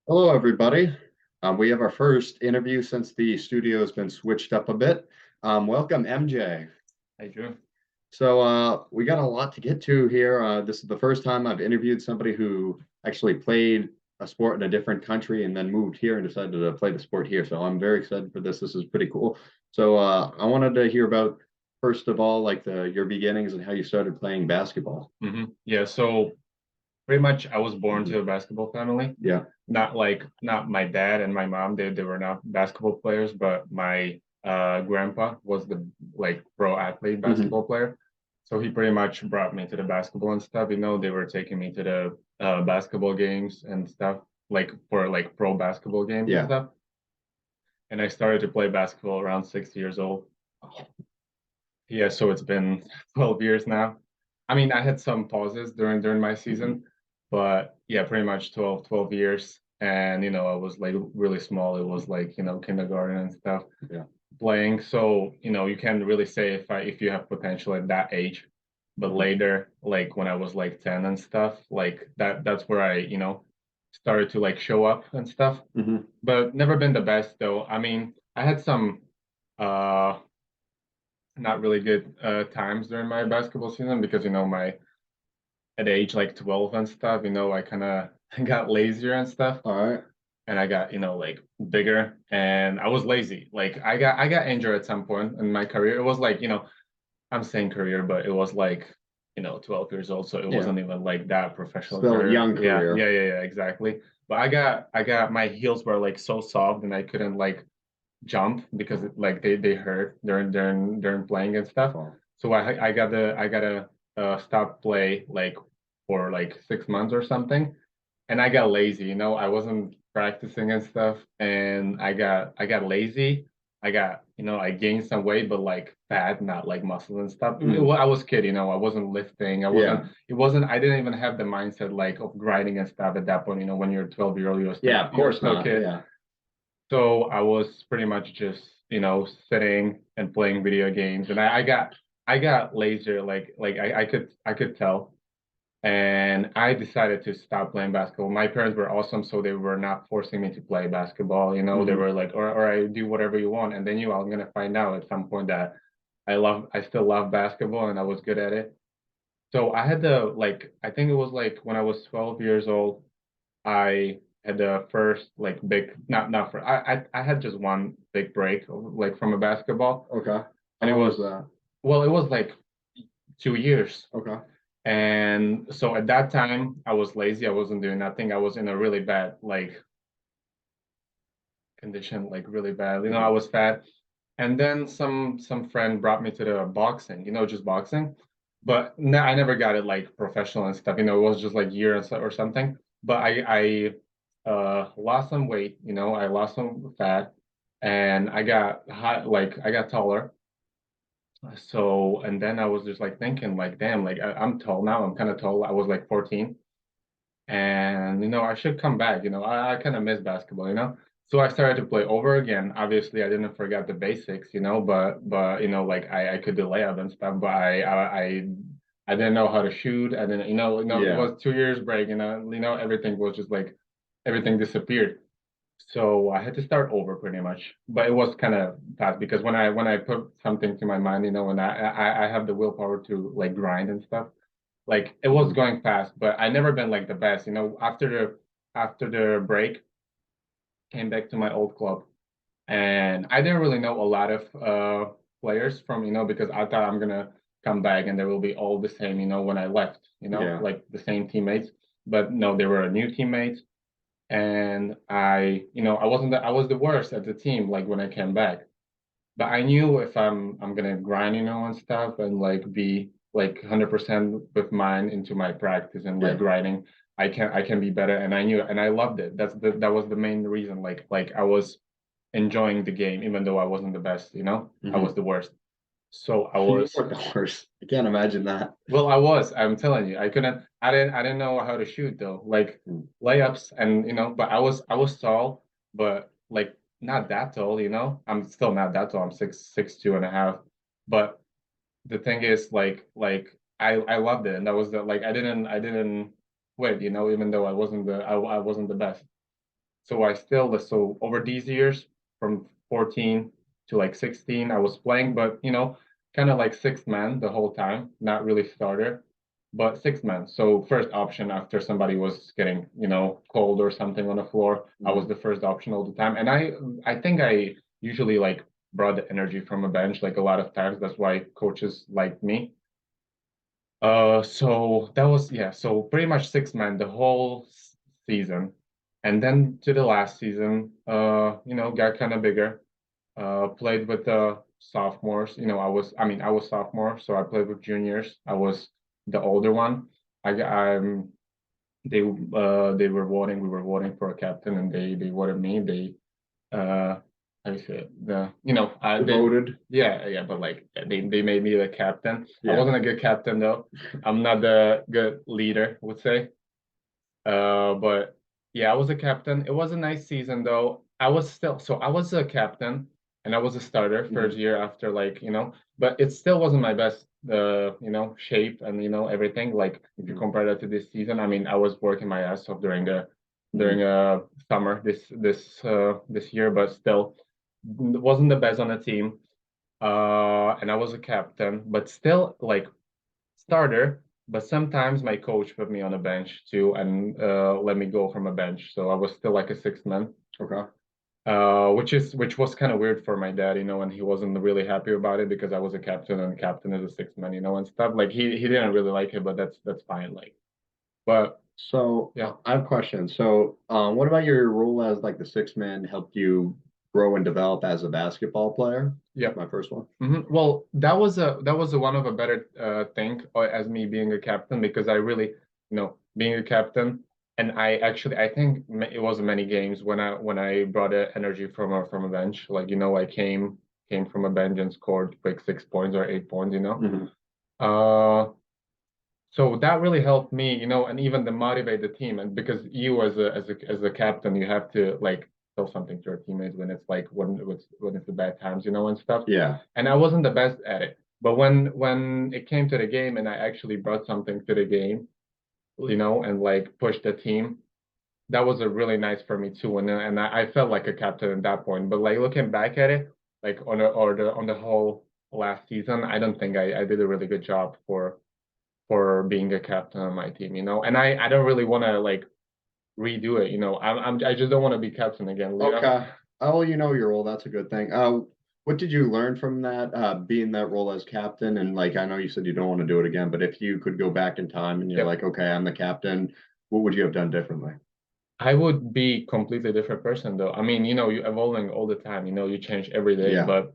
Hello, everybody. We have our first interview since the studio has been switched up a bit. Welcome, MJ. I do. We got a lot to get to here. This is the first time I've interviewed somebody who actually played a sport in a different country and then moved here and decided to play the sport here. So I'm very excited for this. This is pretty cool. I wanted to hear about, first of all, like the your beginnings and how you started playing basketball. Yeah, so pretty much I was born Mhm. to a basketball family. Yeah. Not my dad and my mom, they were not basketball players, but my grandpa was the pro athlete Hmm. basketball player. So he pretty much brought me to the basketball and stuff. They were taking me to the basketball games and stuff, like for like pro basketball games and Yeah. stuff. And I started to play basketball around 6 years old. Yeah, so it's been 12 years now. I mean, I had some pauses during my Hmm. season, but yeah, pretty much 12 years. And I was like really small. It was like, kindergarten and stuff Yeah. playing. So, you can't really say if you have potential at that age. But Hmm. later, like when I was like 10 and stuff, like that's where I, started to like show up and stuff. Hmm. But never been the best though. I mean, I had some uh not really good times during my basketball season because my at age like 12 and stuff, I kind of got lazier and stuff, All right. and I got like bigger, and I was lazy. Like I got injured at some point in my career. It was like I'm saying career, but it was like 12 years old, so it Yeah. wasn't even like that professional Still a career. young Yeah, yeah, career. yeah, yeah, exactly. But I got my heels were like so soft, and I couldn't like jump because like they hurt during playing and stuff. Oh. So I gotta stop play like for like 6 months or something, and I got lazy. I wasn't practicing and stuff, and I got lazy. I gained some weight, but like fat, not like muscle and stuff. Mm. I was kid. I wasn't lifting. I wasn't. Yeah. It wasn't. I didn't even have the mindset like of grinding and stuff at that point. When you're 12-year-old, you're still Yeah, of you're course still a not. kid. Yeah. So I was pretty much just, sitting and playing video games, and I got lazier, like I could tell, and I decided to stop playing basketball. My parents were awesome, so they were not forcing me to play basketball. They Hmm. were like, or I do whatever you want, and they knew I was gonna find out at some point that I still love basketball and I was good at it. So I had I think it was like when I was 12 years old. I had the first like big not for I had just one big break like from a basketball, Okay. How and it long was was that? well it was like 2 years. Okay. And so at that time I was lazy. I wasn't doing nothing. I was in a really bad like condition, like really bad. I Hmm. was fat. And then some friend brought me to the boxing, just boxing. But no, I never got it like professional and stuff. It was just like year or something. But I lost some weight. I lost some fat, and I got high, like I got taller. So and then I was just like thinking like, damn, like I'm tall now. I'm kind of tall. I was like 14, and I should come back. I kind of miss basketball. So I started to play over again. Obviously I didn't forget the basics, but like I could do layup and stuff, but I didn't know how to shoot. I didn't, it Yeah. was 2 years break. Everything was just like everything disappeared. So I had to start over pretty much, but it was kind of fast because when I put something to my mind, and I have the willpower to like grind and stuff, like it was Hmm. going fast, but I never been like the best. After the break, came back to my old club, and I didn't really know a lot of players from because I thought I'm gonna come back and they will be all the same. When I left, Yeah. like the same teammates, but no, there were new teammates, and I was the worst at the team. Like when I came back. But I knew if I'm gonna grind, and stuff, and like be like 100% with mine into my practice and like Yeah. grinding, I can be better. And I knew it, and I loved it. That was the main reason. Like I was enjoying the game, even though I wasn't the best. I was Hmm. the worst. So I You was were the worst. I can't imagine that. well, I was. I'm telling you, I couldn't. I didn't know how to shoot though. Like Mm. layups, and but I was tall, but like not that tall. I'm still not that tall. I'm 6'2" and a half. But the thing is, like I loved it, and that was the like I didn't quit. Even though I wasn't the best. So so over these years, from 14 to like 16, I was playing, but kind of like sixth man the whole time, not really starter, but sixth man. So first option after somebody was getting, cold or something on the floor, I was the first option all the time. And I think I usually like brought the energy from a bench like a lot of times. That's why coaches liked me. So that was, yeah, so pretty much six man the whole season. And then to the last season, got kind of bigger. Played with the sophomores. I was sophomore, so I played with juniors. I was the older one. I'm they were voting, we were voting for a captain, and they voted me. They how you say it? Voted. Yeah, but like they made me the captain. I Yeah. wasn't a good captain though. I'm not the good leader, I would say. But yeah, I was a captain. It was a nice season though. I was a captain and I was a starter first year after but it still wasn't my best shape and everything. Like if you compare that to this season, I mean I was working my ass off during summer this year, but still wasn't the best on the team. And I was a captain, but still like starter, but sometimes my coach put me on a bench too and let me go from a bench. So I was still like a sixth man. Okay. Which was kind of weird for my dad, and he wasn't really happy about it because I was a captain and captain is a sixth man, and stuff. Like he didn't really like it, but that's fine. Like, but So yeah. I have a question. So, what about your role as like the sixth man helped you grow and develop as a basketball player? Yeah. My first one. Well, that was one of a better thing as me being a captain because I really, being a captain, and I think it was many games when I brought energy from a bench. Like I came from a bench and scored like 6 points or 8 points. Uh, so that really helped me, and even to motivate the team. And because you as a captain, you have to like tell something to your teammates when it's like when it's the bad times, and stuff. Yeah. And I wasn't the best at it. But when it came to the game and I actually brought something to the game, and like pushed the team, that was a really nice for me too. And I felt like a captain at that point. But like looking back at it, like on the whole last season, I don't think I did a really good job for being a captain on my team, and I don't really want to like redo it, I just don't want to be captain again. Okay. Oh, you know your role. That's a good thing. What did you learn from that, being that role as captain? And like, I know you said you don't want to do it again, but if you could go back in time and you're Yep. like, okay, I'm the captain, what would you have done differently? I would be completely different person though. I mean, you're evolving all the time, you change every day, Yeah. but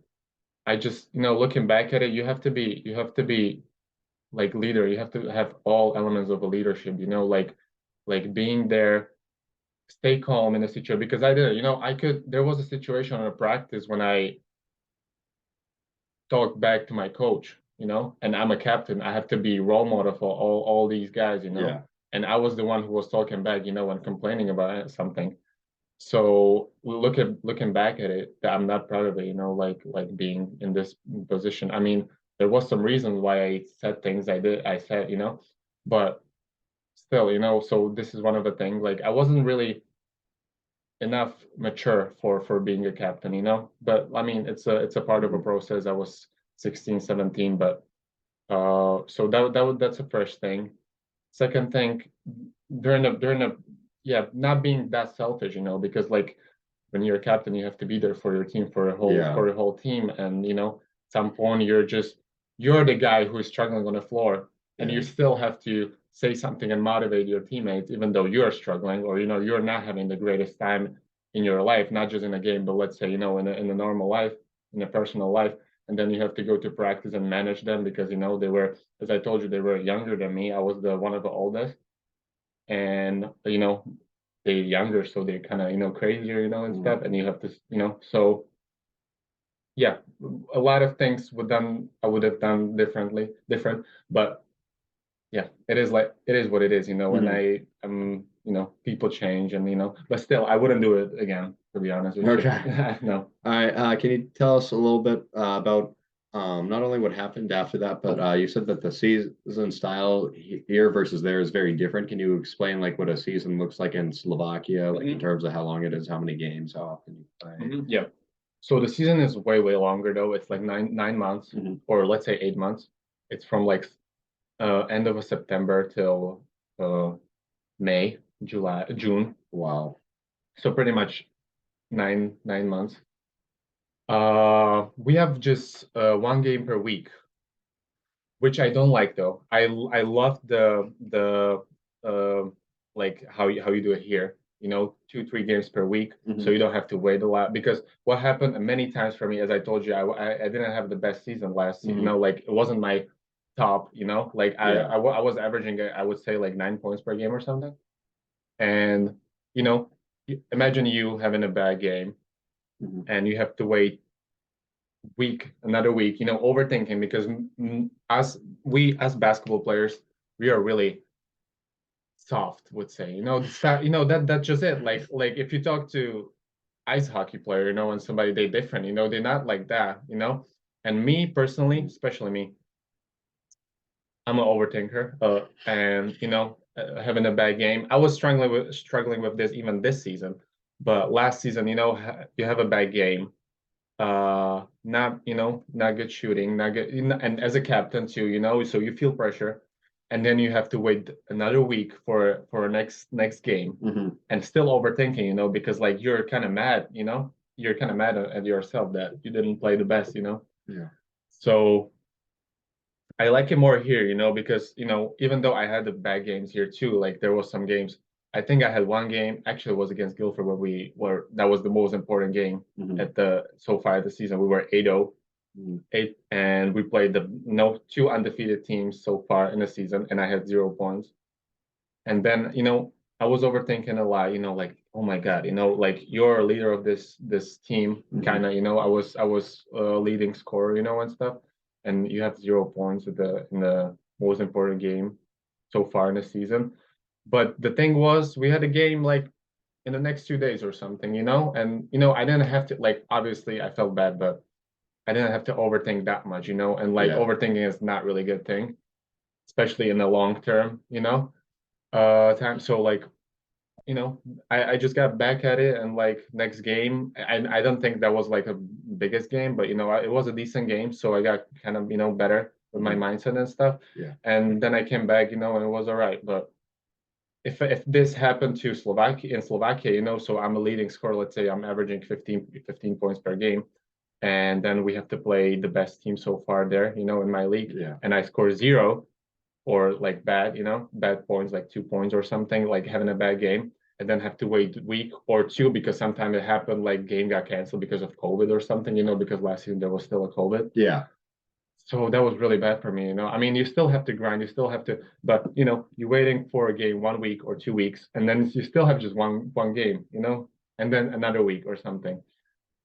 I just, looking back at it, you have to be like leader. You have to have all elements of a leadership, like being there, stay calm in a situation because I did it, there was a situation in a practice when I talk back to my coach, and I'm a captain. I have to be role model for all these guys, Yeah. and I was the one who was talking back, and complaining about something. So looking back at it, I'm not proud of it, like being in this position. I mean, there was some reasons why I said things I said, but still, so this is one of the things. Like I wasn't really enough mature for being a captain, but I mean it's a part of a process. I was 16 17, but so that's the first thing. Second thing, during the yeah, not being that selfish, because like when you're a captain you have to be there for your team, Yeah. for your whole team, and at some point you're the guy who is struggling on the floor, and you Yeah. still have to say something and motivate your teammates even though you're struggling, or you're not having the greatest time in your life, not just in a game, but let's say in a normal life, in a personal life. And then you have to go to practice and manage them because they were, as I told you, they were younger than me. I was the one of the oldest, and they're younger, so they're kind of crazier, and stuff, and you have to, so yeah, a lot of things I would have done different, but yeah, it is what it is, and Mhm. people change, and but still I wouldn't do it again, to be honest with you. Okay. No. All right. Can you tell us a little bit about not only what happened after that, but you said that the season style here versus there is very different. Can you explain like what a season looks like in Slovakia, like in terms of how long it is, how many games, how often you play? Yeah. So the season is way longer though. It's like nine months, or let's say 8 months. It's from like end of September till uh May, July, June. Wow. So pretty much nine months. We have just one game per week, which I don't like though. I love the like how you do it here. You know, 2 3 games per week, so you don't have to wait a lot. Because what happened many times for me, as I told you, I didn't have the best season last season. You know, like it wasn't my top. You know, like I was averaging I would say like 9 points per game or something. And you know, imagine you having a bad game and you have to wait another week, you know, overthinking because as basketball players, we are really soft, would say. You know, that's just it. Like if you talk to ice hockey player, you know, and somebody they different, you know, they're not like that, you know. And me personally, especially me, I'm an overthinker. And you know, having a bad game, I was struggling with this even this season, but last season, you know, you have a bad game, not not good shooting, not good, and as a captain too, you know, so you feel pressure, and then you have to wait another week for a next game, and still overthinking, you know, because like you're kind of mad, you know, you're kind of mad at yourself that you didn't play the best, you know. Yeah. So I like it more here, you know, because you know, even though I had the bad games here too, like there was some games. I think I had one game, actually it was against Guildford where we were that was the most important game at the so far the season. We were 8-0, 8, and we played the no two undefeated teams so far in the season, and I had 0 points. And then, you know, I was overthinking a lot, you know, like, oh my God, you know, like you're a leader of this team, kind of, you know, I was leading scorer, you know, and stuff, and you have 0 points in the most important game so far in the season. But the thing was, we had a game like in the next 2 days or something, you know, and you know, I didn't have to like obviously I felt bad, but I didn't have to overthink that much, you know, and like overthinking is not really a good thing, especially in the long term, you know, time. So like you know, I just got back at it and like next game, I don't think that was like a biggest game, but you know, it was a decent game. So I got kind of, you know, better with my mindset and stuff. Yeah. And then I came back, you know, and it was all right. But if this happened to Slovakia, you know, so I'm a leading scorer, let's say I'm averaging 15 points per game. And then we have to play the best team so far there, you know, in my league. Yeah. And I score 0 or like bad, you know, bad points, like 2 points or something, like having a bad game, and then have to wait a week or two because sometimes it happened like game got canceled because of COVID or something, you know, because last season there was still a COVID. Yeah. So that was really bad for me, you know. I mean, you still have to grind, you still have to, but you know, you're waiting for a game 1 week or 2 weeks, and then you still have just one game, you know, and then another week or something.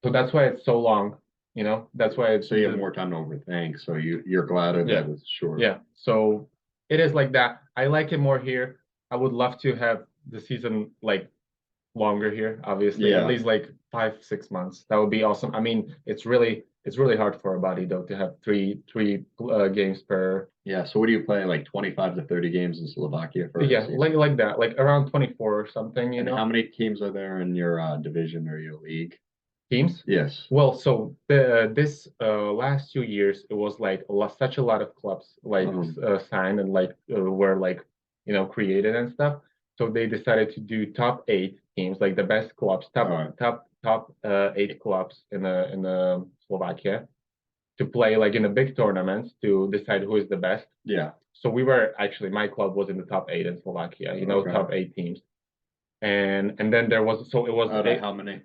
So that's why it's so long, you know. That's why it's So you have more time to overthink. So you're glad that it's short. yeah. So it is like that. I like it more here. I would love to have the season like longer here, obviously, at least like 5 6 months. That would be awesome. I mean, it's really hard for a body though to have three games per. Yeah. So what do you play? Like 25 to 30 games in Slovakia for a Yeah, season? like that, like around 24 or something, you And know. how many teams are there in your division or your league? Teams? Yes. Well, so this last 2 years, it was like such a lot of clubs like signed and like were like created and stuff. So they decided to do top 8 teams, like the best clubs, top 8 clubs in the Slovakia to play like in the big tournaments to decide who is the best. Yeah. So we were actually my club was in the top 8 in Slovakia, top 8 teams, and then there was so it was Out of how many?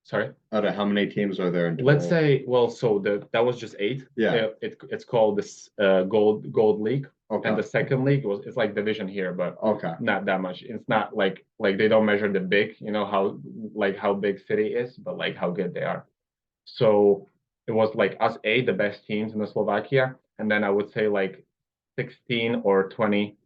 Sorry. Out of how many teams are there in total? Let's say, well, so that was just 8. Yeah. It's called this gold league. Okay. And the second league it's like division here, but okay, not that much. It's not like they don't measure the big, how big city is, but like how good they are. So it was like us 8, the best teams in the Slovakia, and then I would say like 16 or 20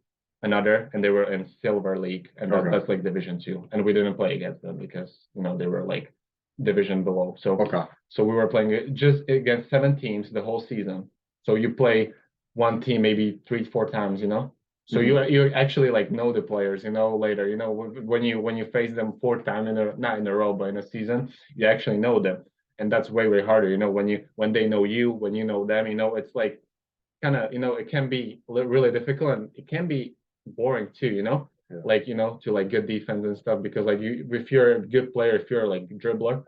another, and they were in silver league, and that's like division 2, and we didn't play against them because they were like division below. So Okay. so we were playing just against 7 teams the whole season. So you play one team maybe 3, 4 times, you know. So you actually like know the players, you know, later, you know, when you face them 4 times in a not in a row, but in a season, you actually know them, and that's way harder, you know, when they know you, when you know them, you know, it's like kind of, you know, it can be really difficult and it can be boring too, you know, Yeah. like, you know, to like good defense and stuff because like you if you're a good player, if you're like a dribbler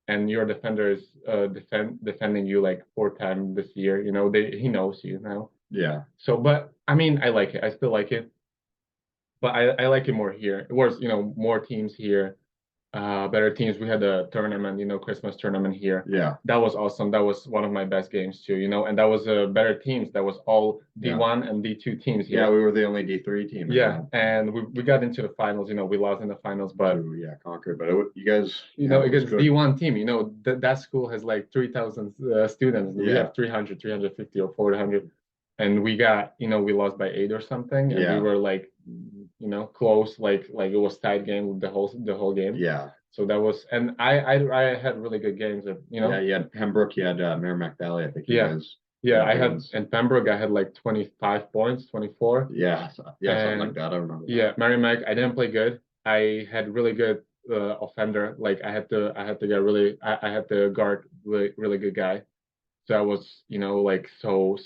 and your defender is defending you like 4 times this year, you know, he knows you now. Yeah. So, but I mean, I like it. I still like it, but I like it more here. It was, you know, more teams here, better teams. We had a tournament, you know, Christmas tournament here. Yeah. That was awesome. That was one of my best games too, you know, and that was better teams. That was all D1 and D2 teams here. Yeah, we were the only D3 team. Yeah, and we got into the finals. You know, we lost in the finals, but yeah, conquered. But you guys, you know, against D1 team, you know, that school has like 3,000 students. We have 300, 350 or 400. And we got, you know, we lost by 8 or something. And we were like, you know, close, like it was tight game the whole game. Yeah. So that was, and I had really good games, you know. Yeah, you had Pembroke, you had Merrimack Valley, I think you guys. Yeah, I had in Pembroke, I had like 25 points, 24. Yeah, something like that. I remember. Yeah, Merrimack, I didn't play good. I had really good offender. Like I had to get really, I had to guard really good guy. So I was, you know, like so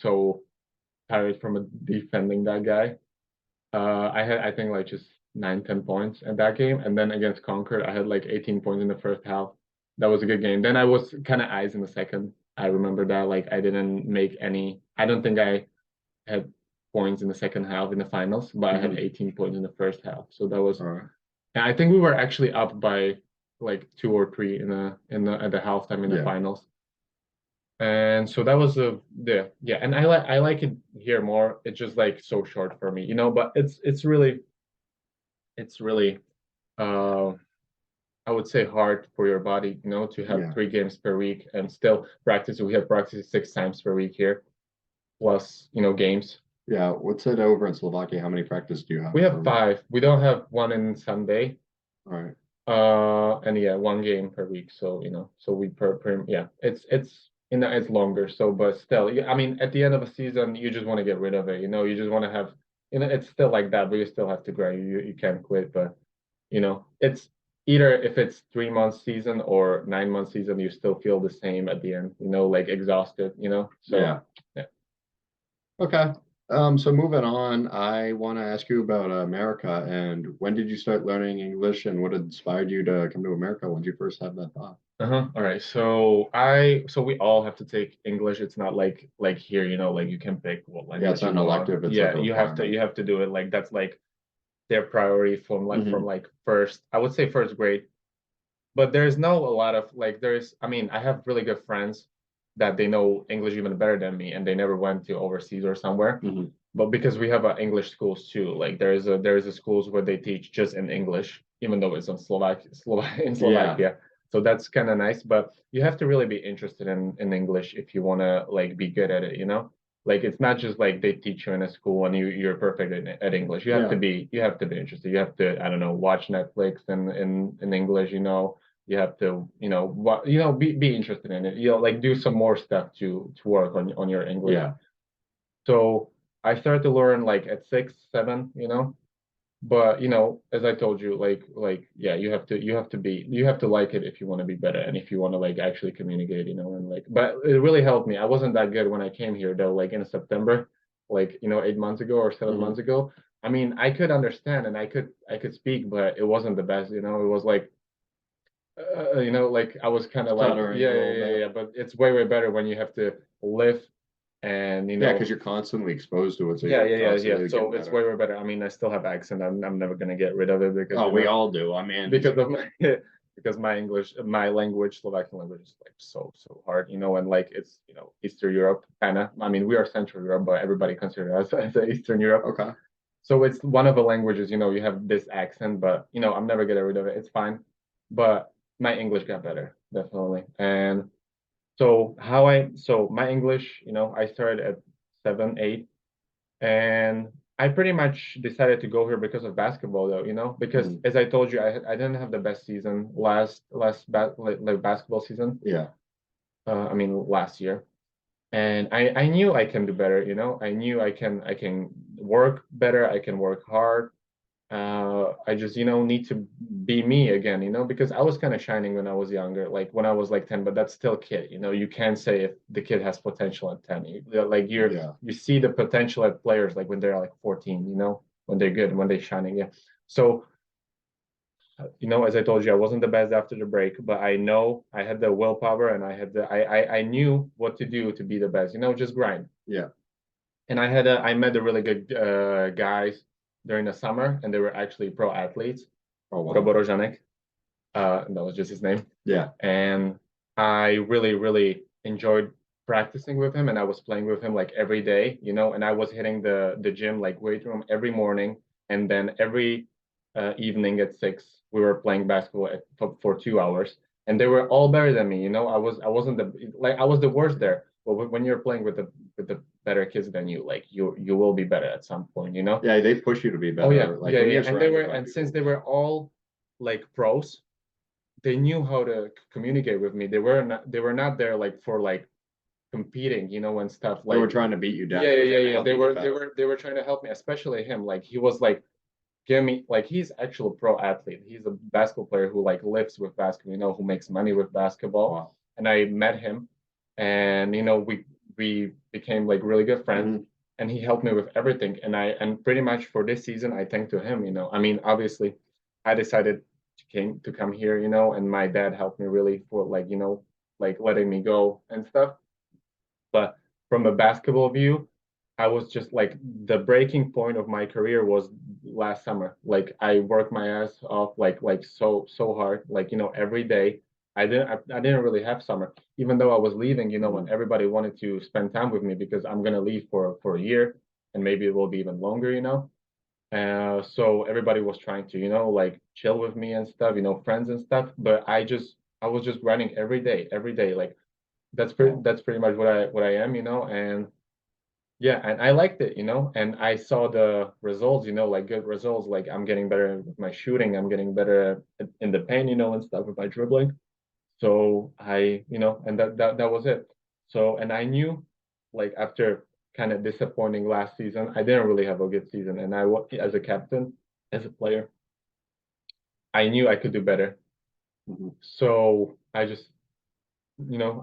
tired from defending that guy. I think like just 9, 10 points at that game, and then against Concord, I had like 18 points in the first half. That was a good game. Then I was kind of eyes in the second. I remember that like I didn't make any. I don't think I had points in the second half in the finals, but I had 18 points in the first half. So that was. And I think we were actually up by like 2 or 3 at the halftime in the finals. And so that was yeah, and I like it here more. It's just like so short for me, you know, but it's really uh I would say hard for your body, you know, to have 3 games per week and still practice. We have practice 6 times per week here, plus, you know, games. Yeah, what's it over in Slovakia? How many practice do you have? We have 5. We don't have one in Sunday. All right. And yeah, 1 game per week. So, you know, so we per yeah, it's you know, it's longer. So, but still, I mean, at the end of a season, you just want to get rid of it. You know, you just want to have, you know, it's still like that, but you still have to grind. You can't quit. But you know, it's either if it's 3 month season or 9 month season, you still feel the same at the end. You know, like exhausted. You know, so yeah. Okay. So moving on, I want to ask you about America and when did you start learning English and what inspired you to come to America? When did you first have that thought? All right. So we all have to take English. It's not like here, you know, like you can pick what language. Yeah, it's not an elective. It's yeah, like you have to do it. Like that's like their priority from like first, I would say first grade. But there's no a lot of like I mean, I have really good friends that they know English even better than me and they never went to overseas or somewhere. But because we have English schools too, like there is a schools where they teach just in English, even though it's in Slovakia. So that's kind of nice, but you have to really be interested in English if you want to like be good at it, you know? Like it's not just like they teach you in a school and you're perfect at English. You have to be interested. You have to, I don't know, watch Netflix in English, you know. You have to, you know, be interested in it. You know, like do some more stuff to work on your English. Yeah. So I started to learn like at 6, 7, you know. But you know, as I told you, like yeah, you have to like it if you want to be better and if you want to like actually communicate, you know, and like but it really helped me. I wasn't that good when I came here though, like in September, like you know, 8 months ago or 7 months ago. I mean, I could understand and I could speak, but it wasn't the best, you know. It was like you know, like I was kind of like yeah, but it's way better when you have to live and you know because you're constantly exposed to it. So yeah. So it's way better. I mean, I still have accent. I'm never gonna get rid of it because we all do. I mean, because of my because my language, Slovakian language, is like so hard, you know, and like it's you know Eastern Europe kind of. I mean, we are Central Europe, but everybody considers us as Eastern Europe. Okay. So it's one of the languages, you know, you have this accent, but you know, I'm never getting rid of it. It's fine. But my English got better, definitely. And so my English, you know, I started at 7, 8, and I pretty much decided to go here because of basketball, though, because Mm, as I told you, I didn't have the best season like basketball season. yeah. I mean last year, and I knew I can do better. I knew I can work better. I can work hard. I just need to be me again, because I was kind of shining when I was younger, like when I was like 10, but that's still kid. You can't say if the kid has potential at 10. Like Yeah. you see the potential at players like when they're like 14, when they're good, when they're shining. Yeah. So, as I told you, I wasn't the best after the break, but I know I had the willpower and I knew what to do to be the best, just grind. Yeah. And I met the really good guys during the summer, and they were actually pro athletes. Oh, wow. Roborojanek, that was just his name. Yeah. And I really, really enjoyed practicing with him, and I was playing with him like every day, and I was hitting the gym like weight room every morning, and then every evening at 6 we were playing basketball for 2 hours, and they were all better than me. I wasn't I was the worst there. But when you're playing with the better kids than you, like you will be better at some point. Yeah, they push you to be Oh yeah, better. Like yeah, when yeah. you're And they surrounded were, by and since people. they were all like pros, they knew how to communicate with me. They were not there like for like competing, and stuff. They were Like trying to beat you down. yeah, They yeah, were yeah, trying to yeah. help They you get were they better. were they were trying to help me, especially him. Like he was like give me like he's actual pro athlete. He's a basketball player who like lives with basketball, who makes money with basketball. Wow. And I met him, and we became like really good friends. Hmm. And he helped me with everything. And pretty much for this season, I thank to him. I mean, obviously, I decided to come here, and my dad helped me really for like like letting me go and stuff. But from a basketball view, I was just like the breaking point of my career was last summer. Like I worked my ass off like so hard, like every day. I didn't really have summer, even though I was leaving, when Hmm. everybody wanted to spend time with me because I'm gonna leave for a year and maybe it will be even longer. So everybody was trying to, like chill with me and stuff, friends and stuff. But I was just running every day. Like Wow. that's pretty much what I am, and yeah, and I liked it, and I saw the results, like good results, like I'm getting better with my shooting, I'm getting better in the paint, and stuff with my dribbling. So and that was it. So, and I knew, like after kind of disappointing last season, I didn't really have a good season, and as a captain, as a player, I knew I could do better. Hmm. So I just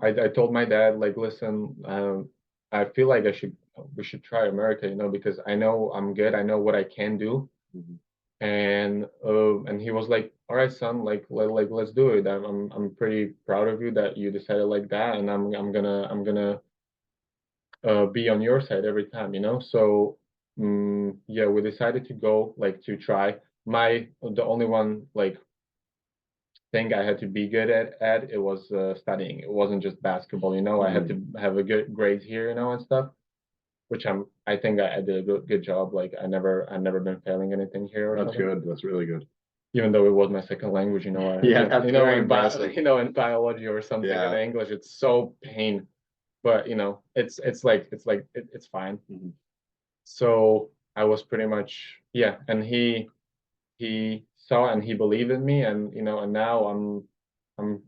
I told my dad, like, listen, I feel like we should try America, because I know I'm good. I know what I can do. Hmm. And he was like, all right, son, like let's do it. I'm pretty proud of you that you decided like that, and I'm gonna be on your side every time. So yeah, we decided to go like to try. The only one like thing I had to be good at it was studying. It wasn't just basketball. I had Hmm. to have a good grades here, and stuff. Which I think I did a good job. Like I never been failing anything here or That's something. good. That's really good. Even though it was my second language, Yeah, that's very impressive. in biology or something in Yeah. English, it's so pain. But it's fine. Hmm. So I was pretty much yeah, and he saw and he believed in me, and now I'm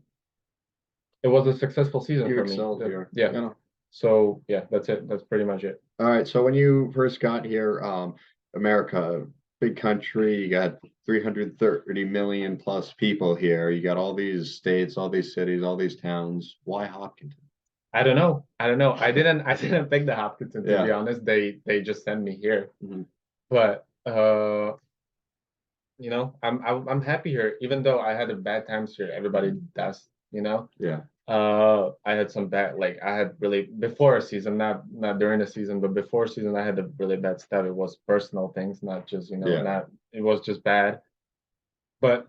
it was a successful season You for me. excelled here. Yeah. So yeah, that's it. That's pretty much it. All right. So when you first got here, America, big country, you got 330 million plus people here. You got all these states, all these cities, all these towns. Why Hopkinton? I don't know. I don't know. I didn't pick the Hopkinton to be Yeah. honest. They just sent me here. Hmm. But I'm happy here, even though I had a bad times here. Everybody Hmm. does. Yeah. I had some bad like I had really before a season, not during the season, but before season I had a really bad stuff. It was personal things, not just, Yeah. not it was just bad. But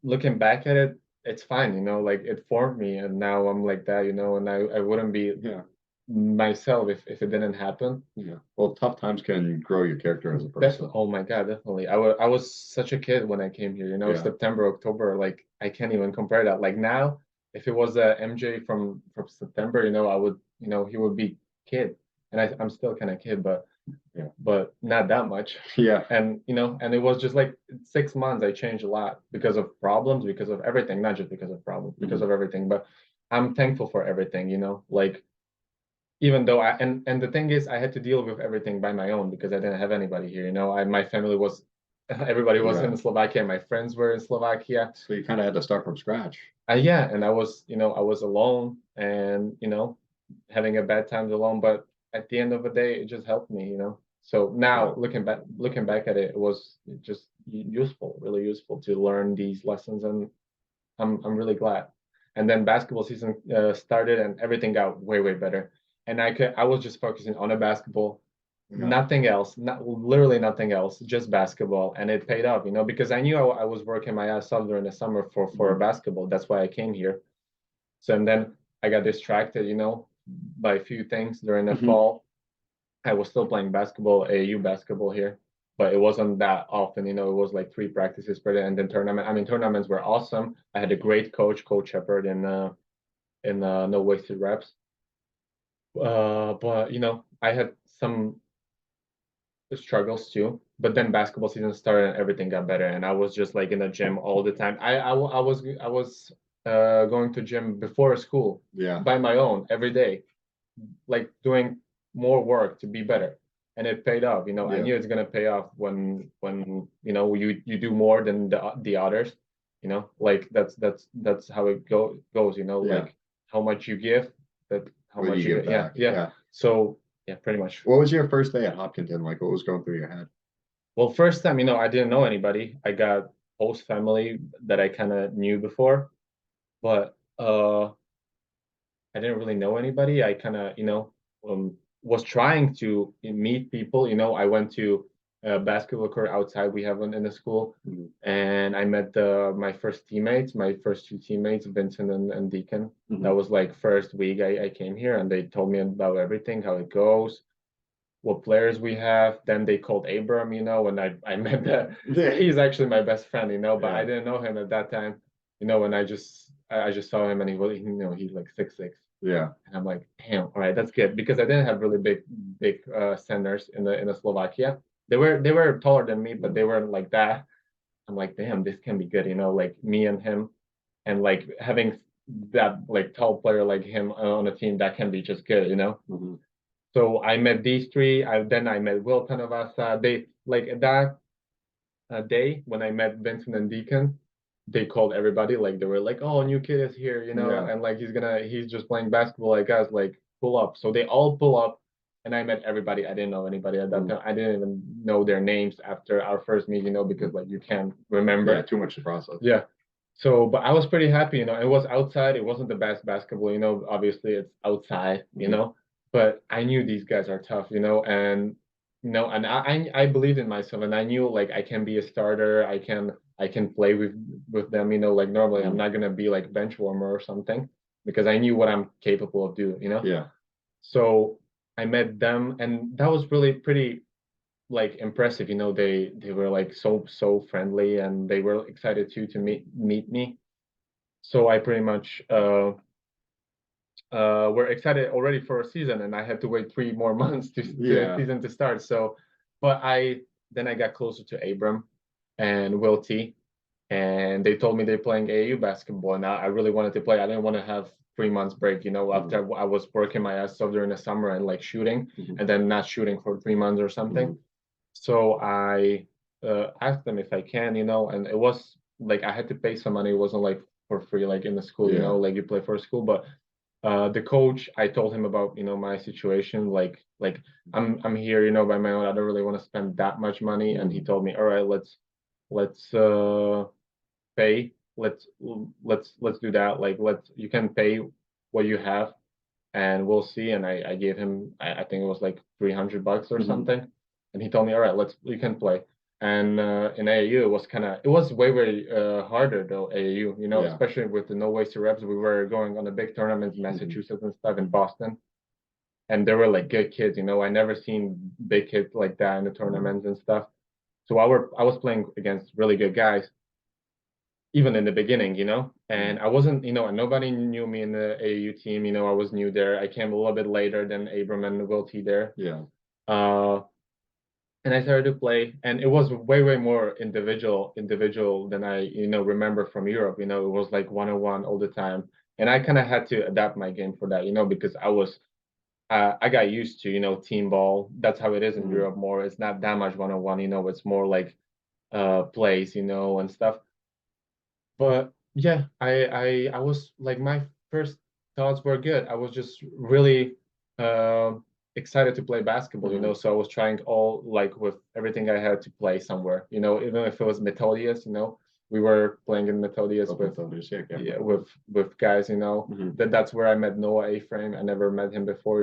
looking back at it, it's fine, like it formed me and now I'm like that, and I wouldn't be Yeah. myself if it didn't happen. Yeah. Well, tough times can grow your character as a Definitely. person. Oh my God, definitely. I was such a kid when I came here, Yeah. September, October, like I can't even compare that. Like now, if it was a MJ from September, I would, he would be kid. And I'm still kind of kid, but Yeah. but not that much. Yeah. And and it was just like 6 months. I changed a lot because of problems, because of everything, not just because of problems, because Mhm. of everything. But I'm thankful for everything, like even though and the thing is I had to deal with everything by my own because I didn't have anybody here. My family was everybody was Yeah. in Slovakia, my friends were in Slovakia. So you kind of had to start from scratch. Yeah, and I was alone and having a bad time alone, but at the end of the day it just helped me. So Yeah. now looking back at it, it was just useful, really useful to learn these lessons, and I'm really glad. And then basketball season started, and everything got way way better. And I was just focusing on the basketball, Yeah. nothing else, not literally nothing else, just basketball, and it paid off. Because I knew I was working my ass off during the summer for a Mhm. basketball. That's why I came here. So and then I got distracted, by a few things during the Mhm. fall. I was still playing basketball, AAU basketball here, but it wasn't that often. It was like 3 practices per day, and then tournament. I mean, tournaments were awesome. I had a great coach, Coach Shepard, in no wasted reps. But I had some struggles too. But then basketball season started and everything got better, and I was just like in the gym all the time. I was going to gym before school Yeah. by my own every day, like doing more work to be better, and it paid off. I Yeah. knew it's gonna pay off when you do more than the others. Like that's how it goes. Yeah. Like how much you give, that how What much you you give get. Yeah, back. yeah. Yeah. So yeah, pretty much. What was your first day at Hopkinton like? What was going through your head? Well, first time, I didn't know anybody. I got host family that I kind of knew before, but I didn't really know anybody. I kind of, was trying to meet people. I went to a basketball court outside we have one in the school, Mhm. and I met my first teammates, my first two teammates, Vincent and Deacon. That Mhm. was like first week I came here, and they told me about everything, how it goes, what players we have. Then they called Abram, and I met that. Yeah. He's actually my best friend, but I Yeah. didn't know him at that time, when I just saw him, and he was, he's like 6'6", Yeah. and I'm like, damn, all right, that's good, because I didn't have really big centers in the Slovakia. They were taller than me, but Mhm. they weren't like that. I'm like, damn, this can be good, like me and him, and like having that like tall player like him on a team, that can be just good. Mhm. So I met these three. I met Will Panavasa. They like that day when I met Vincent and Deacon, they called everybody. Like they were like, "Oh, new kid is here," Yeah. and like he's just playing basketball. Like guys, like pull up. So they all pull up, and I met everybody. I didn't know anybody at that Mhm. time. I didn't even know their names after our first meet, because like you can't Yeah. remember. Too much to process. Yeah. So, but I was pretty happy. It was outside. It wasn't the best basketball. Obviously it's outside. Mhm. But I knew these guys are tough. And I believed in myself, and I knew like I can be a starter. I can play with them. Like normally I'm Mhm. not gonna be like bench warmer or something, because I knew what I'm capable of doing. Yeah. So I met them, and that was really pretty like impressive. They were like so friendly, and they were excited to meet me. So I pretty much were excited already for a season, and I had to wait 3 more months to the Yeah. season to start. So, but I got closer to Abram and Will T, and they told me they're playing AAU basketball, and I really wanted to play. I didn't want to have 3 months break, Mhm. after I was working my ass off during the summer and like shooting, Mhm. and then not shooting for 3 months or something. Mhm. So I asked them if I can, and it was like I had to pay some money. It wasn't like for free, like in the school, Yeah. like you play for school. But the coach, I told him about my situation, like I'm here, by my own. I don't really want to spend that much money, and he Mhm. told me, all right, let's pay. Let's do that. Like you can pay what you have, and we'll see. And I gave him, I think it was like $300 or Mhm. something, and he told me, all right, you can play. And in AAU, it was way harder though. AAU, Yeah. especially with the no wasted reps. We were going on a big tournament in Mhm. Massachusetts and stuff in Boston, and they were like good kids. I never seen big kids like that in the tournaments and stuff. So I was playing against really good guys, even in the beginning, and Mhm. I wasn't, and nobody knew me in the AAU team. I was new there. I came a little bit later than Abram and Will T there. Yeah. Uh, and I started to play, and it was way more individual than I remember from Europe. It was like 1-on-1 all the time, and I kind of had to adapt my game for that, because I got used to team ball. That's how it is in Mhm. Europe more. It's not that much 1-on-1. It's more like plays, and stuff. But yeah, I was like my first thoughts were good. I was just really excited to play basketball, Mhm. so I was trying all like with everything I had to play somewhere, even if it was Metodius, we were playing in Metodius Open with Thunder, yeah, can't yeah, remember. with guys, Mhm. that's where I met Noah A-Frame. I never met him before,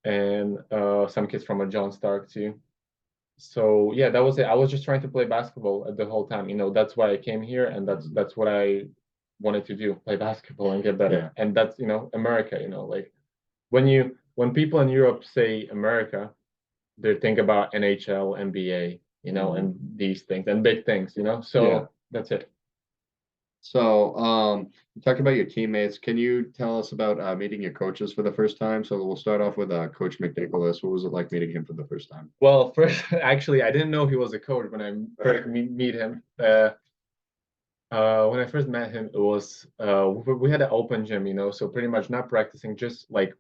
and some kids from a John Stark too. So yeah, that was it. I was just trying to play basketball the whole time. That's why I came here, and that's Mhm. that's what I wanted to do, play basketball and get better. Yeah. And that's America. Like when people in Europe say America, they think about NHL, NBA, Mhm. and these things and big things. Yeah. So that's it. So, you talked about your teammates. Can you tell us about meeting your coaches for the first time? So we'll start off with Coach McNicholas. What was it like meeting him for the first time? Well, first, actually, I didn't know he was a coach when I first meet him. When I first met him, it was we had an open gym, so pretty much not practicing, just like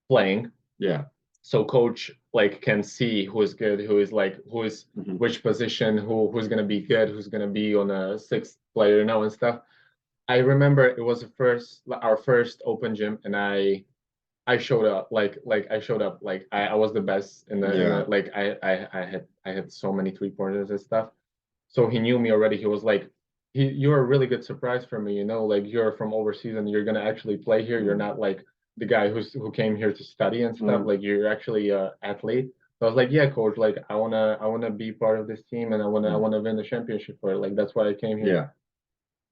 playing. Yeah. So coach like can see who is good, who is Mhm. which position, who's gonna be good, who's gonna be on a sixth player, and stuff. I remember it was our first open gym, and I showed up like I was the best in the Yeah. like I had so many 3 pointers and stuff. So he knew me already. He was like, you're a really good surprise for me, like you're from overseas and you're gonna actually play here. You're Mhm. not like the guy who came here to study and stuff. Mhm. Like you're actually a athlete. So I was like, yeah, coach, like I wanna be part of this team and I wanna I Mhm. wanna win the championship for it. Like that's why I came here. Yeah.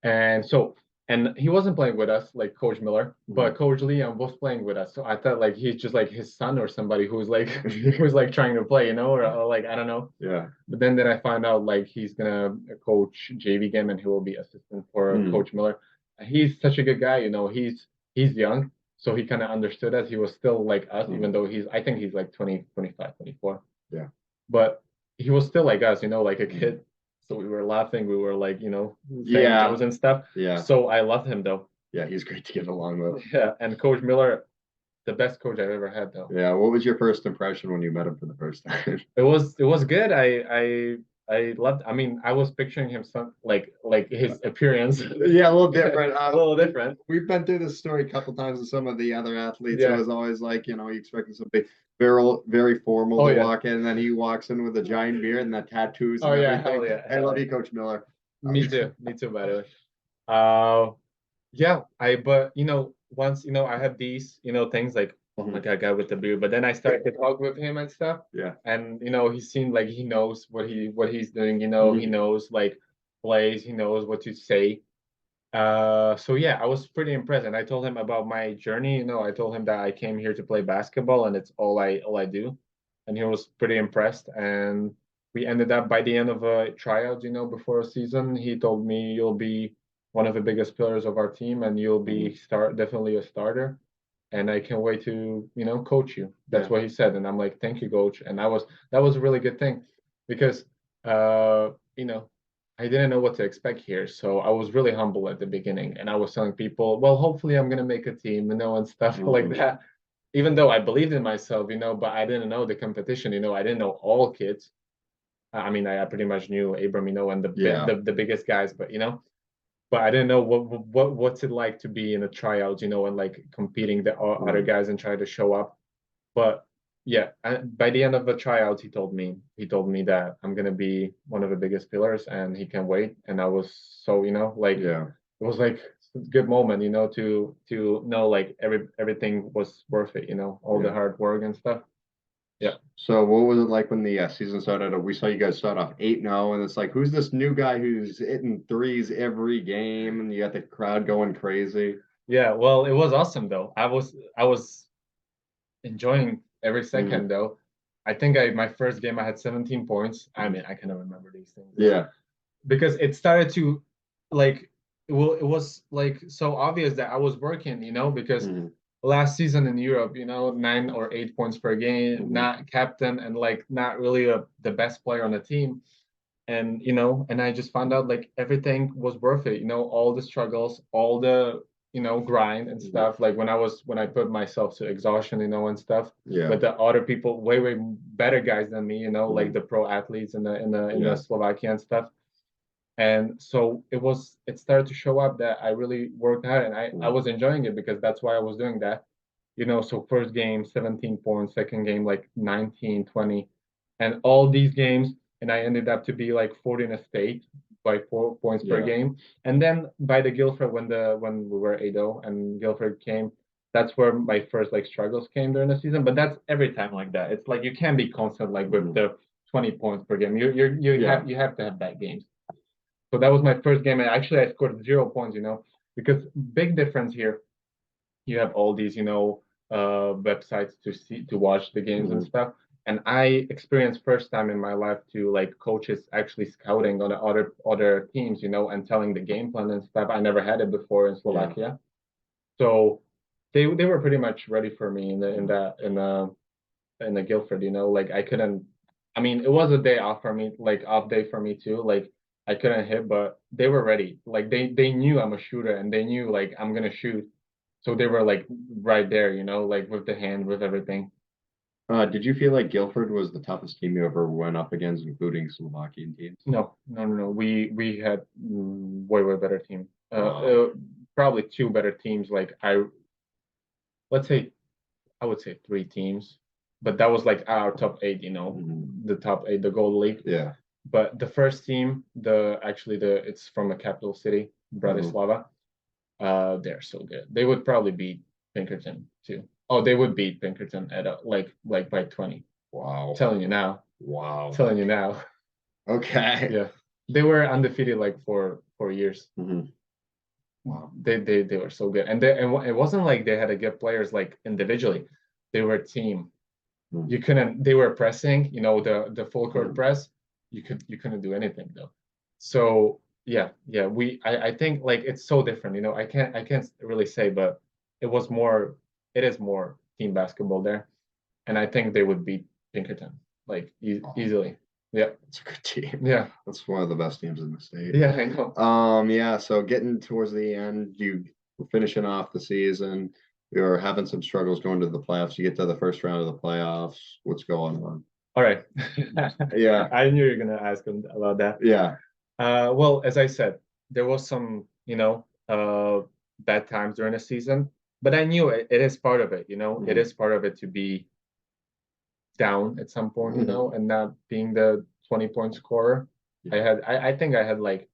And so, and he wasn't playing with us, like Coach Miller, Mhm. but Coach Liam was playing with us. So I thought like he's just like his son or somebody who's like who's like trying to play, or like I don't know. Yeah. But then I find out like he's gonna coach JV game and he will be assistant for Mhm. Coach Miller. He's such a good guy, he's young, so he kind of understood us. He was still like us, even Mhm. though I think he's like 20, 25, 24, Yeah. but he was still like us, like a Mhm. kid. So we were laughing, we were like, saying Yeah. jokes and stuff. Yeah. So I loved him though. Yeah. He's great to get along with. Yeah, and Coach Miller, the best coach I've ever had though. Yeah. What was your first impression when you met him for the first time? It was good. I loved. I mean, I was picturing him some like his appearance, Yeah, a little a different. little different. We've been through this story a couple times with some of the other athletes. It Yeah. was always like, you expected somebody very formal Oh to yeah. walk in, and then he walks in with a giant beard and the tattoos Oh and yeah. everything. Hell yeah. I Hell love yeah. you, Coach Miller. Me too. Me too. By the way. Uh, yeah. But once I had these things like, oh my Mhm. God, guy with the beard. But then I started to talk with him and stuff, Yeah. and he seemed like he knows what he's doing. He Mhm. knows like plays. He knows what to say. So yeah, I was pretty impressed, and I told him about my journey. I told him that I came here to play basketball, and it's all I do, and he was pretty impressed. And we ended up by the end of a tryout, before a season, he told me you'll be one of the biggest pillars of our team, and you'll Mhm. be definitely a starter, and I can't wait to coach you. That's Yeah. what he said, and I'm like, thank you, coach. And that was a really good thing because uh, you know I didn't know what to expect here. So I was really humble at the beginning. And I was telling people, well, hopefully I'm going to make a team, and stuff like Mhm. that. Even though I believed in myself, but I didn't know the competition, I didn't know all kids. I mean, I pretty much knew Abram, and Yeah. the biggest guys, but I didn't know what's it like to be in a tryout, and like competing the other Mhm. guys and try to show up. But yeah, by the end of the tryout, he told me that I'm gonna be one of the biggest pillars, and he can wait. And I was so like Yeah. it was like a good moment, to know like everything was worth it, all the Yeah. hard work and stuff. Yeah. So what was it like when the season started? We saw you guys start off 8-0, and it's like, who's this new guy who's hitting threes every game, and you got the crowd going crazy? Yeah, well, it was awesome though. I was enjoying every Mhm. second though. I think my first game I had 17 points. I Mhm. mean, I cannot remember these things, Yeah. because it started to like it was like so obvious that I was working, because Mhm. last season in Europe, 9 or 8 points per game, Mhm. not captain and like not really the best player on the team. And and I just found out like everything was worth it, all the struggles, all the grind and Mhm. stuff. Like when I put myself to exhaustion, and stuff Yeah. with the other people, way better guys than me, like Mhm. the pro athletes in the Yeah. Slovakia and stuff. And so it started to show up that I really worked hard and I Mhm. was enjoying it because that's why I was doing that. So first game, 17 points, second game, like 19, 20, and all these games, and I ended up to be like 40 in a state by 4 points per Yeah. game. And then by the Guildford, when we were 8-0 and Guildford came, that's where my first like struggles came during the season. But that's every time like that. It's like you can't be constant like with Mhm. the 20 points per game. You Yeah. have to have bad games. So that was my first game, and actually I scored 0 points. Because big difference here. You have all these, websites to watch the games and Mhm. stuff. And I experienced first time in my life to like coaches actually scouting on the other teams, and telling the game plan and stuff. I never had it before in Yeah. Slovakia, so they were pretty much ready for me Mhm. in the Guildford, like I couldn't. I mean, it was a day off for me, like off day for me too. Like I couldn't hit, but they were ready. Like they knew I'm a shooter, and they knew like I'm gonna shoot. So they were like right there, like with the hand, with everything. Did you feel like Guildford was the toughest team you ever went up against, including Slovakian teams? No, no, no, no. We had way better team. Wow. Probably two better teams. Like let's say I would say three teams, but that was like our top eight. Mhm. The top eight, the Gold League. Yeah. But the first team, it's from a capital city, Mhm. Bratislava. They're so good. They would probably beat Pinkerton too. Oh, they would beat Pinkerton at like by 20. Wow. Telling you now. Wow. Telling you now. Okay. Yeah. They were undefeated like for 4 years. Mhm. Wow. They were so good. And it wasn't like they had to get players like individually. They were a team. Mhm. You couldn't they were pressing, the full court Mhm. press. You couldn't do anything though. So yeah, I think like it's so different, I can't really say, but it is more team basketball there. And I think they would beat Pinkerton like Wow. easily. Yeah, It's a good team. yeah, That's one of the best teams in the state. yeah, I know. Yeah, so getting towards the end, you were finishing off the season. You're having some struggles going to the playoffs. You get to the first round of the playoffs. What's going on? All right. Yeah, I knew you were gonna ask him about that. yeah. Well, as I said, there was some, bad times during the season, but I knew it is part of it, it Mhm. is part of it to be down at some point, Mhm. and not being the 20-point scorer. Yeah. I think I had like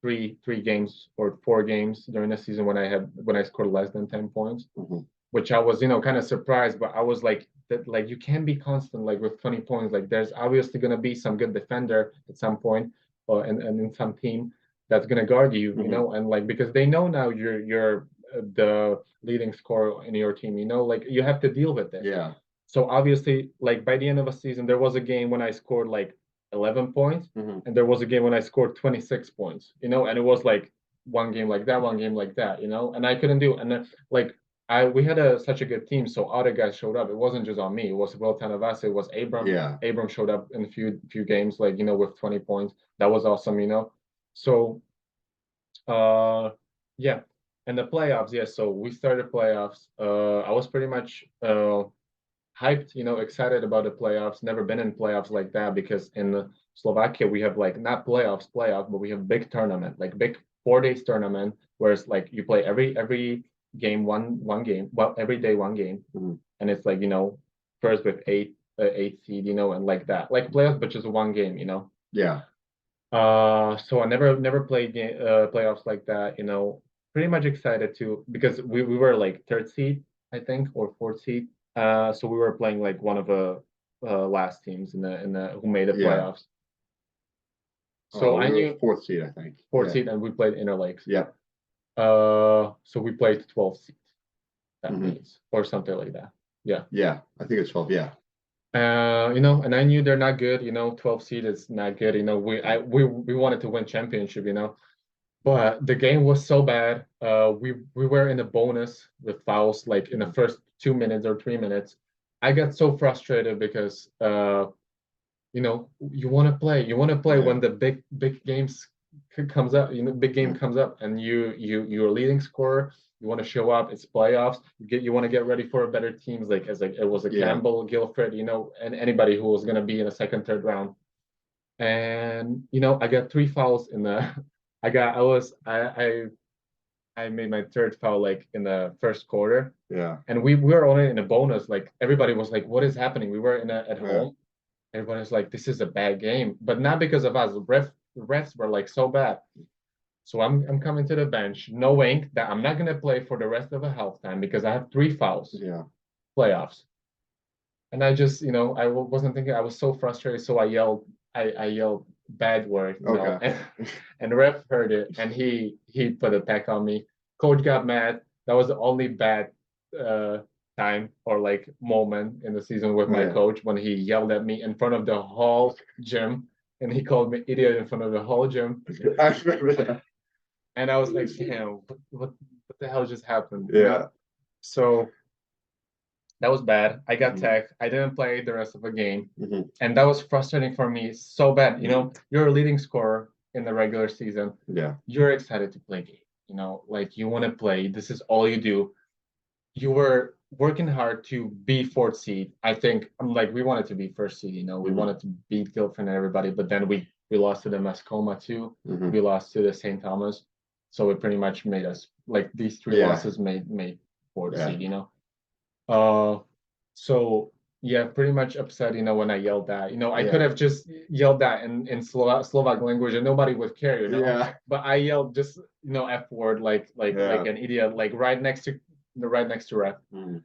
three games or 4 games during the season when I scored less than 10 points, Mhm. which I was, kind of surprised, but I was like that like you can't be constant like with 20 points. Like there's obviously gonna be some good defender at some point, or and in some team that's gonna guard you, Mhm. and like because they know now you're the leading scorer in your team, like you have to deal with it. Yeah. So obviously, like by the end of a season, there was a game when I scored like 11 points, Mhm. and there was a game when I scored 26 points, and it was like one game like that, one game like that, and I couldn't do, and then like we had such a good team, so other guys showed up. It wasn't just on me. It was well 10 of us. It was Abram. Yeah. Abram showed up in a few games, like with 20 points. That was awesome. So uh yeah. And the playoffs, yeah. So we started playoffs. I was pretty much hyped, excited about the playoffs. Never been in playoffs like that because in Slovakia we have like not playoffs, but we have big tournament, like big 4 days tournament, where it's like you play every game one game, well every day one game, Mhm. and it's like first with eight seed, and like that, like playoffs, but just one game. Yeah. So I never played playoffs like that. Pretty much excited to because we were like third seed, I think, or fourth seed. So we were playing like one of the last teams in the who made the Yeah. playoffs. So We I were knew fourth seed, I think. fourth Yeah. seed, and we played Interlakes. Yeah. So we played 12 seed. That Mhm. means or something like that. Yeah. Yeah. I think it's 12. Yeah. And I knew they're not good. 12 seed is not good. We Yeah. I we wanted to win championship. But the game was so bad. We were in a bonus with fouls like in the first 2 minutes or 3 minutes. I got so frustrated because you want to play. You want to play when Yeah. the big games comes up. Big game Yeah. comes up, and you're a leading scorer. You want to show up. It's playoffs. You want to get ready for better teams. Like it was a Yeah. Campbell, Guilford, and anybody who was gonna be in a second, third round. And I got three fouls in the. I got. I was. I made my third foul like in the first quarter, Yeah. and we were only in a bonus. Like everybody was like, "What is happening?" We were at Yeah. home. Everybody's like, "This is a bad game," but not because of us. Refs were like so bad. So I'm coming to the bench knowing that I'm not gonna play for the rest of the halftime because I have three fouls, Yeah. playoffs. And I just, I wasn't thinking. I was so frustrated, so I yelled bad word, Okay. and the ref heard it, and he put a tech on me. Coach got mad. That was the only bad uh, time or like moment in the season with my Yeah. coach when he yelled at me in front of the whole gym, and he called me idiot in front of the whole gym, I remember that. and I was like, damn, what the hell just happened, Yeah. So that was bad. I got Mhm. tech. I didn't play the rest of the game. Mhm. And that was frustrating for me so bad. You're a leading scorer in the regular season. Yeah. You're excited to play game. Like you want to play. This is all you do. You were working hard to be fourth seed. I think like we wanted to be first seed, we Mhm. wanted to beat Guildford and everybody, but then we lost to the Mascoma too. Mhm. We lost to the St. Thomas. So it pretty much made us like these three Yeah. losses made fourth Yeah. seed. Uh, so yeah, pretty much upset, when I yelled that. I could Yeah. have just yelled that in Slovak language and nobody would care. Yeah. But I yelled just, F word like Yeah. an idiot, like right next to ref. Mhm.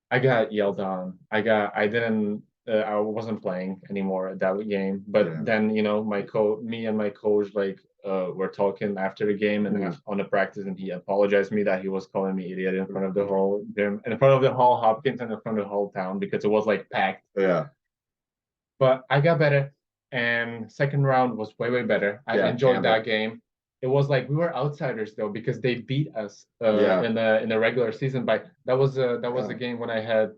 I got yelled on. I didn't I wasn't playing anymore at that game. But Yeah. then, me and my coach like were talking after the game and Mhm. on the practice, and he apologized to me that he was calling me idiot in front of the whole gym, in front of the whole Hopkins and in front of the whole town because it was like packed. Yeah. But I got better, and second round was way way better. I Yeah. enjoyed that Campbell. game. It was like we were outsiders though because they beat us Yeah. in the regular season. But that was the Uh, game when I had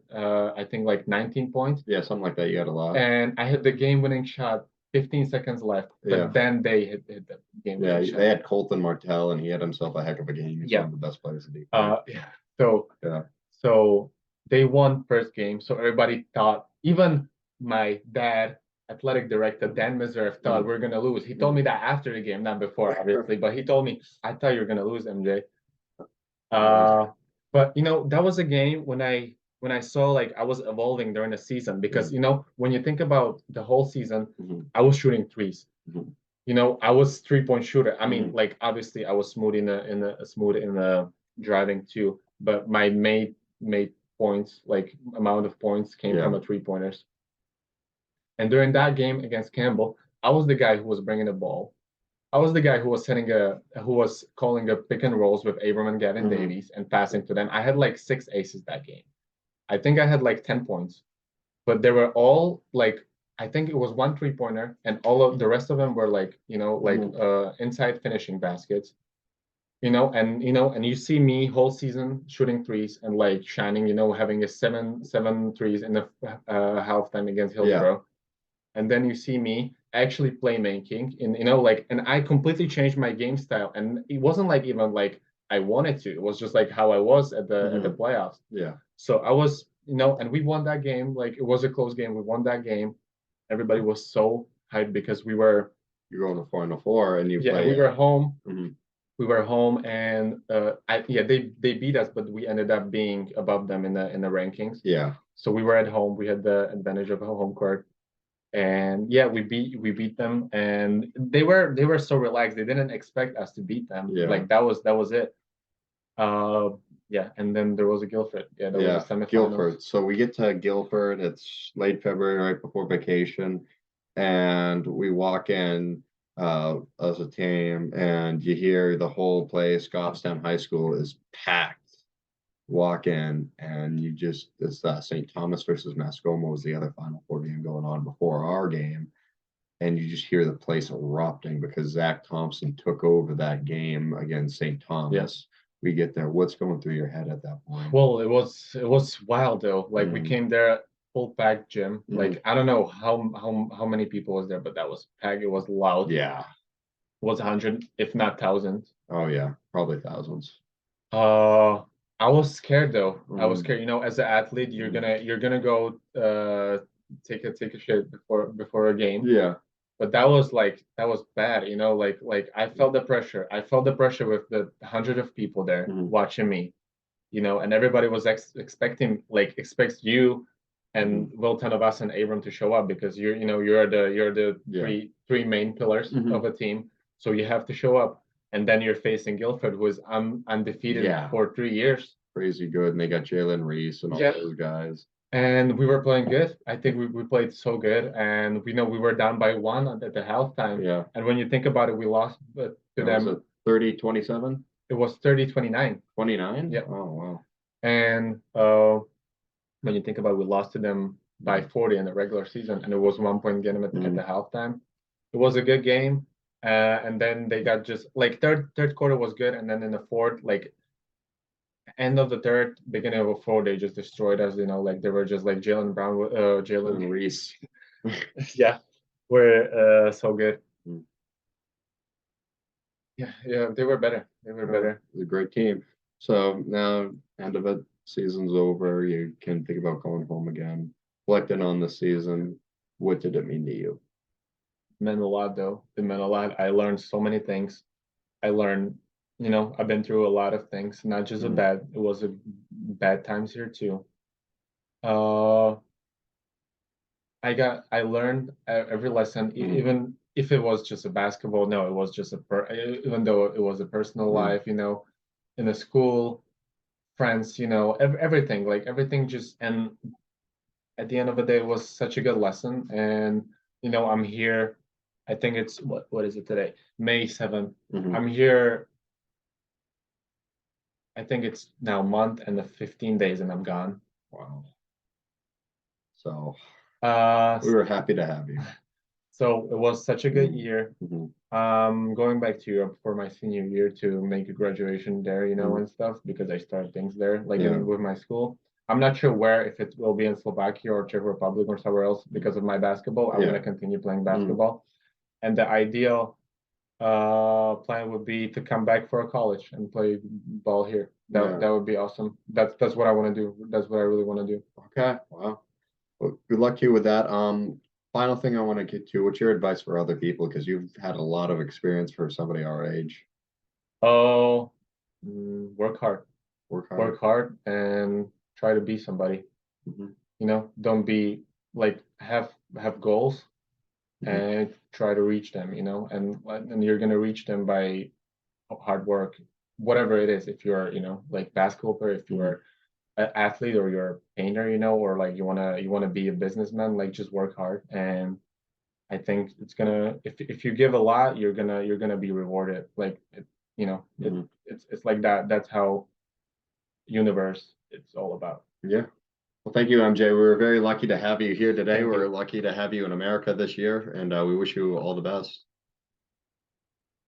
I think like 19 points, yeah. Something like that. You had a lot. and I hit the game winning shot 15 seconds left. Yeah. But then they hit the game Yeah. winning They shot. had Colton Martell, and he had himself a heck of a game. He's one Yeah. of the best players in the league. Yeah. So Yeah. so they won first game. So everybody thought, even my dad, athletic director Dan Miserev, thought Mhm. we're gonna lose. He told me that after the game, not before, obviously, but he told me, I thought you were gonna lose, MJ. Yeah. Uh, but that was a game when I saw like I was evolving during the season because Mhm. when you think about the whole season, Mhm. I was shooting threes. Mhm. I was 3-point shooter. I mean, Mhm. like obviously I was smooth in the driving too, but my made points, like amount of points came from Yeah. the 3-pointers. And during that game against Campbell, I was the guy who was bringing the ball. I was the guy who was calling a pick and rolls with Abram and Gavin Mhm. Davies and passing to them. I had like 6 aces that game. I think I had like 10 points, but they were all like, I think it was one 3-pointer, and all of the rest of them were like, Mhm. inside finishing baskets. And you see me whole season shooting threes and like shining, having a seven threes in the halftime against Yeah. Hillsborough. And then you see me actually playmaking and I completely changed my game style. And it wasn't like even like I wanted to. It was just like how I was at the Mhm. playoffs. Yeah. So I was, and we won that game. Like it was a close game. We won that game. Everybody was so hyped because You're going to 4-4, and you yeah, play. we were home. Mhm. We were home, and they beat us, but we ended up being above them in the rankings. Yeah. So we were at home. We had the advantage of a home court, and yeah, we beat them, and they were so relaxed. They didn't expect us to beat them. Yeah. Like that was it. Uh, yeah, and then there was a Guildford. Yeah, that was Yeah. the semifinals. Guilford. So we get to Guilford. It's late February, right before vacation, and we walk in as a team, and you hear the whole place. Goffstown High School is packed. Walk in, and it's St. Thomas versus Mascoma was the other Final Four game going on before our game, and you just hear the place erupting because Zach Thompson took over that game against St. Thomas. We get there. What's going through your head at that point? Well, it was wild though. Like we Mhm. came there full packed gym. Mhm. Like I don't know how many people was there, but that was packed. It was loud. Yeah. It was 100, if not thousands. Oh yeah. Probably thousands. Uh, I was scared though. I was Mhm. scared. You know, as an athlete, you're gonna go take a shit before a game. Yeah. But that was bad. You know, like I felt the pressure. I felt the pressure with the hundred of people there Mhm. watching me. You know, and everybody was expects you and Will Tanavas and Abram to show up because you're the Yeah. three main pillars Mhm. of a team. So you have to show up. And then you're facing Guildford, who is undefeated Yeah. for 3 years. Crazy good. And they got Jalen Reese and all Yeah. those guys. And we were playing good. I think we played so good. And we know we were down by one at the halftime. Yeah. And when you think about it, we lost to Was them. it 30-27? It was 30-29. 29? Yeah. Oh wow. And when you think about it, we lost to them by 40 in the regular season, and it was 1 point game at the halftime. It was a good game. And then they got just like third quarter was good, and then in the fourth, like end of the third, beginning of the fourth, they just destroyed us. You know, like they were just like Jalen Brown, Jalen, Reese. yeah, were so good. Mm. Yeah, they were better. They were better. It was a great team. So now, end of it, season's over. You can think about going home again. Reflecting on the season, what did it mean to you? It meant a lot, though. It meant a lot. I learned so many things. I learned, I've been through a lot of things, not just Mhm. it was a bad times here too. Uh, I learned every lesson, Mhm. even if it was just a basketball. No, it was just even though it was a personal Mhm. life, in the school, friends, everything, like everything just, and at the end of the day, it was such a good lesson. And, I'm here. I think it's what is it today? May 7th. Mhm. I'm here. I think it's now a month and the 15 days and I'm gone. Wow. So Uh, we were happy to have you. so it was such a good year. Mhm. Going back to Europe for my senior year to make a graduation there, Mhm. and stuff because I started things there, like Yeah. with my school. I'm not sure where, if it will be in Slovakia or Czech Republic or somewhere else because of my basketball. I'm Yeah. gonna continue playing Mhm. basketball. And the ideal plan would be to come back for a college and play ball here. Yeah. That would be awesome. That's what I want to do. That's what I really want to do. Okay. Wow. Well, good luck to you with that. Final thing I want to get to, what's your advice for other people? Because you've had a lot of experience for somebody our age. Oh, work hard. Work hard. Work hard and try to be somebody. Mhm. Don't be like have goals Mhm. and try to reach them, and you're gonna reach them by hard work, whatever it is. If you're, like basketball player, if you're an athlete or you're a painter, or like you wanna be a businessman, like just work hard. And I think it's gonna, if you give a lot, you're gonna be rewarded. Like Mhm. it's like that. That's how universe it's all about. Yeah. Well, thank you, MJ. We were very lucky to have you here today. Thank We're you. lucky to have you in America this year, and we wish you all the best.